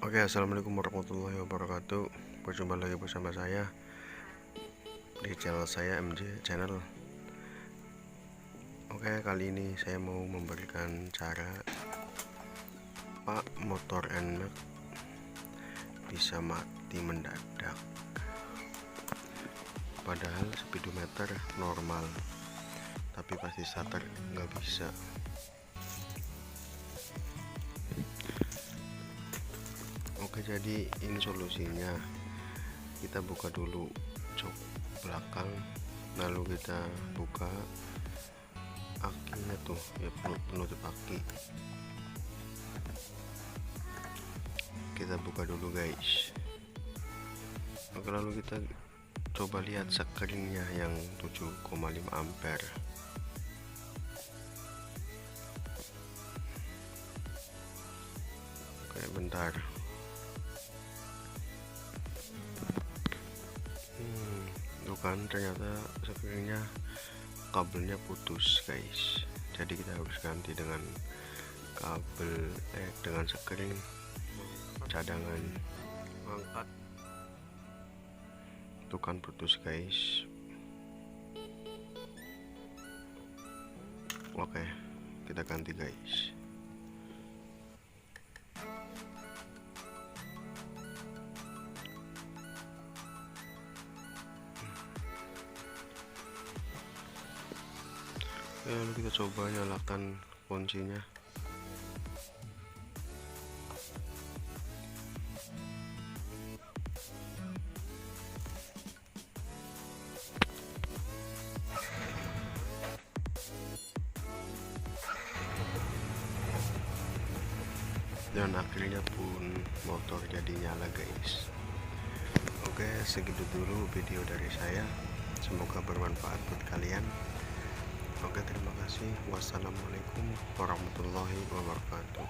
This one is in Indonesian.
Oke, assalamualaikum warahmatullahi wabarakatuh. Berjumpa lagi bersama saya di channel saya MJ Channel. Oke, kali ini saya mau memberikan cara Pak motor NMAX bisa mati mendadak, padahal speedometer normal, tapi pasti starter nggak bisa. Oke, jadi ini solusinya. Kita buka dulu jok belakang, lalu kita buka akinya tuh ya, penutup aki. Kita buka dulu guys. Oke, lalu kita coba lihat screennya yang 7,5 ampere. Oke, bentar. Tuh kan, ternyata screennya kabelnya putus guys. Jadi kita harus ganti dengan kabel dengan screen cadangan. Angkat. Tuh kan putus guys. Oke, kita ganti guys. Lalu kita coba nyalakan kuncinya. Dan akhirnya pun motor jadi nyala guys. Oke, segitu dulu video dari saya, semoga bermanfaat buat kalian. Oke, terima kasih. Wassalamualaikum warahmatullahi wabarakatuh.